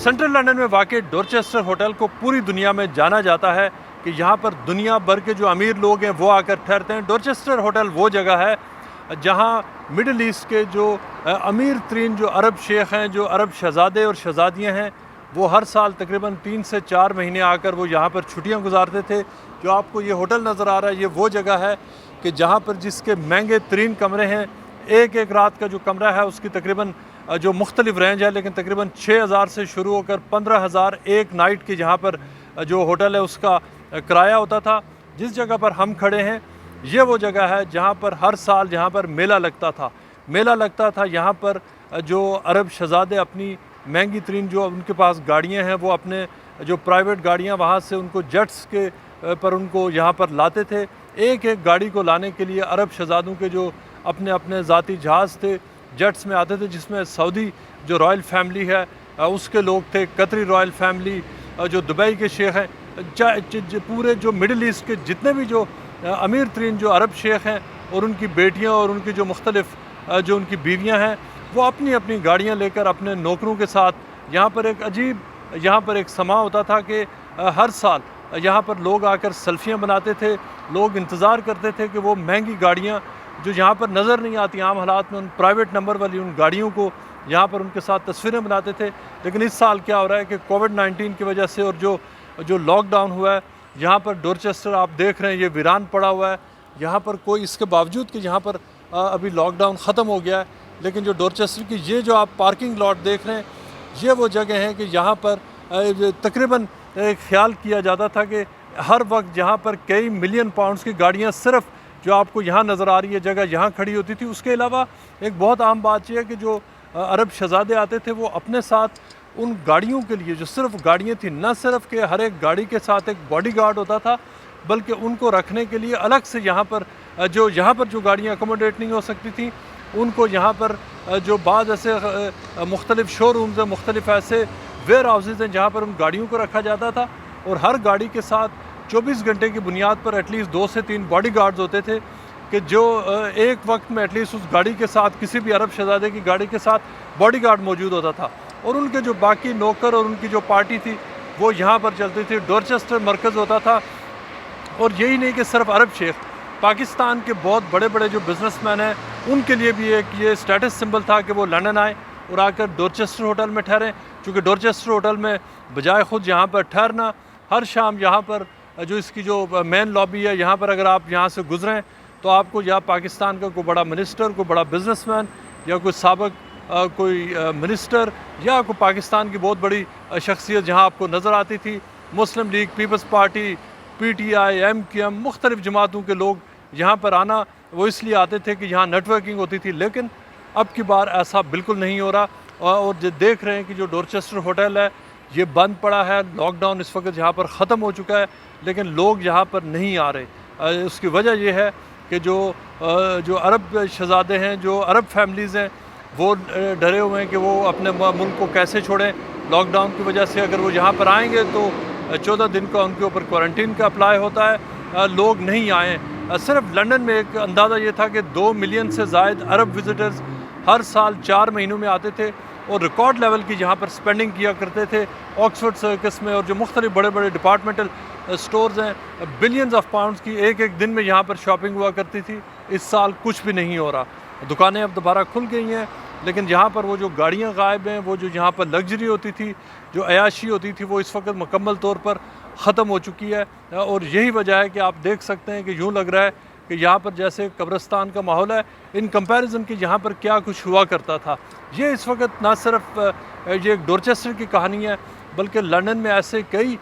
Central London میں واقع ڈورچسٹر hotel کو پوری دنیا میں جانا جاتا ہے کہ یہاں پر دنیا بھر کے جو امیر لوگ ہیں وہ آ کر ٹھہرتے ہیں۔ ڈورچسٹر ہوٹل وہ جگہ ہے جہاں مڈل ایسٹ کے جو امیر ترین جو عرب شیخ ہیں، جو عرب شہزادے اور شہزادیاں ہیں، وہ ہر سال تقریباً 3 سے 4 مہینے آ کر وہ یہاں پر چھٹیاں گزارتے تھے۔ جو آپ کو یہ ہوٹل نظر آ رہا ہے، یہ وہ جگہ ہے کہ جہاں پر جس کے مہنگے ترین کمرے ہیں، ایک رات کا جو کمرہ ہے اس کی تقریباً جو مختلف رینج ہے، لیکن تقریباً 6,000 سے شروع ہو کر 15,000 ایک نائٹ کی جہاں پر جو ہوٹل ہے اس کا کرایہ ہوتا تھا۔ جس جگہ پر ہم کھڑے ہیں یہ وہ جگہ ہے جہاں پر ہر سال جہاں پر میلہ لگتا تھا۔ یہاں پر جو عرب شہزادے اپنی مہنگی ترین جو ان کے پاس گاڑیاں ہیں، وہ اپنے جو پرائیویٹ گاڑیاں وہاں سے ان کو جیٹس کے پر ان کو یہاں پر لاتے تھے۔ ایک گاڑی کو لانے کے لیے عرب شہزادوں کے جو اپنے ذاتی جہاز تھے، جیٹس میں آتے تھے، جس میں سعودی جو رائل فیملی ہے اس کے لوگ تھے، قطری رائل فیملی، جو دبئی کے شیخ ہیں، پورے جو مڈل ایسٹ کے جتنے بھی جو امیر ترین جو عرب شیخ ہیں اور ان کی بیٹیاں اور ان کی جو مختلف جو ان کی بیویاں ہیں، وہ اپنی اپنی گاڑیاں لے کر اپنے نوکروں کے ساتھ یہاں پر ایک عجیب یہاں پر ایک سما ہوتا تھا کہ ہر سال یہاں پر لوگ آ کر سیلفیاں بناتے تھے۔ لوگ انتظار کرتے تھے کہ وہ مہنگی گاڑیاں جو یہاں پر نظر نہیں آتی عام حالات میں، ان پرائیویٹ نمبر والی ان گاڑیوں کو یہاں پر ان کے ساتھ تصویریں بناتے تھے۔ لیکن اس سال کیا ہو رہا ہے کہ کووڈ-19 کی وجہ سے اور جو لاک ڈاؤن ہوا ہے، یہاں پر ڈورچسٹر آپ دیکھ رہے ہیں یہ ویران پڑا ہوا ہے۔ یہاں پر کوئی اس کے باوجود کہ یہاں پر ابھی لاک ڈاؤن ختم ہو گیا ہے، لیکن جو ڈورچسٹر کی یہ جو آپ پارکنگ لاٹ دیکھ رہے ہیں، یہ وہ جگہ ہیں کہ یہاں پر تقریباً خیال کیا جاتا تھا کہ ہر وقت یہاں پر کئی ملین پاؤنڈز کی گاڑیاں صرف جو آپ کو یہاں نظر آ رہی ہے جگہ یہاں کھڑی ہوتی تھی۔ اس کے علاوہ ایک بہت عام بات یہ ہے کہ جو عرب شہزادے آتے تھے وہ اپنے ساتھ ان گاڑیوں کے لیے جو صرف گاڑیاں تھیں، نہ صرف کہ ہر ایک گاڑی کے ساتھ ایک باڈی گارڈ ہوتا تھا، بلکہ ان کو رکھنے کے لیے الگ سے یہاں پر جو گاڑیاں اکوموڈیٹ نہیں ہو سکتی تھیں، ان کو یہاں پر جو بعض ایسے مختلف شو رومز ہیں، مختلف ایسے ویئر ہاؤسز ہیں جہاں پر ان گاڑیوں کو رکھا جاتا تھا، اور ہر گاڑی کے ساتھ 24 گھنٹے کی بنیاد پر ایٹ لیسٹ 2 سے 3 باڈی گارڈز ہوتے تھے کہ جو ایک وقت میں ایٹ لیسٹ اس گاڑی کے ساتھ کسی بھی عرب شہزادے کی گاڑی کے ساتھ باڈی گارڈ موجود ہوتا تھا، اور ان کے جو باقی نوکر اور ان کی جو پارٹی تھی وہ یہاں پر چلتی تھی۔ ڈورچسٹر مرکز ہوتا تھا، اور یہی نہیں کہ صرف عرب شیخ، پاکستان کے بہت بڑے بڑے جو بزنس مین ہیں ان کے لیے بھی ایک یہ اسٹیٹس سمبل تھا کہ وہ لندن آئیں اور آ کر ڈورچسٹر ہوٹل میں ٹھہریں، چونکہ ڈورچسٹر ہوٹل میں بجائے خود یہاں پر ٹھہرنا، ہر شام یہاں پر جو اس کی جو مین لابی ہے، یہاں پر اگر آپ یہاں سے گزریں تو آپ کو یا پاکستان کا کوئی بڑا منسٹر، کوئی بڑا بزنس مین، یا کوئی سابق کوئی منسٹر، یا کوئی پاکستان کی بہت بڑی شخصیت جہاں آپ کو نظر آتی تھی، مسلم لیگ، پیپلز پارٹی، PTI، MQM، مختلف جماعتوں کے لوگ یہاں پر آنا وہ اس لیے آتے تھے کہ یہاں نیٹ ورکنگ ہوتی تھی۔ لیکن اب کی بار ایسا بالکل نہیں ہو رہا، اور جو دیکھ رہے ہیں کہ جو ڈورچسٹر ہوٹل ہے یہ بند پڑا ہے۔ لاک ڈاؤن اس وقت یہاں پر ختم ہو چکا ہے، لیکن لوگ یہاں پر نہیں آ رہے۔ اس کی وجہ یہ ہے کہ جو عرب شہزادے ہیں، جو عرب فیملیز ہیں، وہ ڈرے ہوئے ہیں کہ وہ اپنے ملک کو کیسے چھوڑیں۔ لاک ڈاؤن کی وجہ سے اگر وہ یہاں پر آئیں گے تو 14 دن کا ان کے اوپر کوارنٹین کا اپلائی ہوتا ہے۔ لوگ نہیں آئیں۔ صرف لندن میں ایک اندازہ یہ تھا کہ 2 ملین سے زائد عرب وزٹرز ہر سال 4 مہینوں میں آتے تھے، اور ریکارڈ لیول کی یہاں پر سپینڈنگ کیا کرتے تھے آکسفورڈ سرکس میں، اور جو مختلف بڑے بڑے ڈپارٹمنٹل سٹورز ہیں، بلینز آف پاؤنڈز کی ایک دن میں یہاں پر شاپنگ ہوا کرتی تھی۔ اس سال کچھ بھی نہیں ہو رہا۔ دکانیں اب دوبارہ کھل گئی ہیں، لیکن یہاں پر وہ جو گاڑیاں غائب ہیں، وہ جو یہاں پر لگژری ہوتی تھی، جو عیاشی ہوتی تھی، وہ اس وقت مکمل طور پر ختم ہو چکی ہے۔ اور یہی وجہ ہے کہ آپ دیکھ سکتے ہیں کہ یوں لگ رہا ہے کہ یہاں پر جیسے قبرستان کا ماحول ہے، ان کمپیریزن کہ یہاں پر کیا کچھ ہوا کرتا تھا۔ یہ اس وقت نہ صرف یہ ایک ڈورچسٹر کی کہانی ہے، بلکہ لندن میں ایسے کئی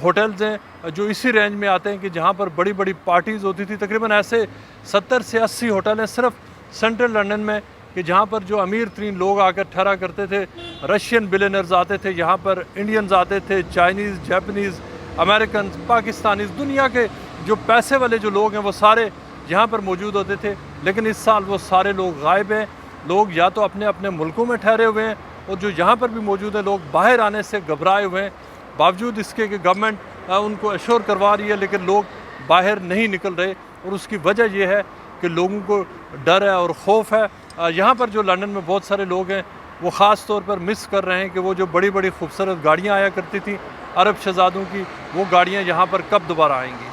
ہوٹلز ہیں جو اسی رینج میں آتے ہیں کہ جہاں پر بڑی بڑی پارٹیز ہوتی تھی۔ تقریباً ایسے 70 سے 80 ہوٹل ہیں صرف سینٹرل لندن میں کہ جہاں پر جو امیر ترین لوگ آ کر ٹھہرا کرتے تھے۔ رشین بلینئرز آتے تھے یہاں پر، انڈینز آتے تھے، چائنیز، جاپنیز، امریکنز، پاکستانیز، دنیا کے جو پیسے والے جو لوگ ہیں وہ سارے یہاں پر موجود ہوتے تھے۔ لیکن اس سال وہ سارے لوگ غائب ہیں۔ لوگ یا تو اپنے اپنے ملکوں میں ٹھہرے ہوئے ہیں، اور جو یہاں پر بھی موجود ہیں لوگ باہر آنے سے گھبرائے ہوئے ہیں، باوجود اس کے کہ گورنمنٹ ان کو ایشور کروا رہی ہے، لیکن لوگ باہر نہیں نکل رہے۔ اور اس کی وجہ یہ ہے کہ لوگوں کو ڈر ہے اور خوف ہے۔ یہاں پر جو لندن میں بہت سارے لوگ ہیں وہ خاص طور پر مس کر رہے ہیں کہ وہ جو بڑی بڑی خوبصورت گاڑیاں آیا کرتی تھیں عرب شہزادوں کی، وہ گاڑیاں یہاں پر کب دوبارہ آئیں گی۔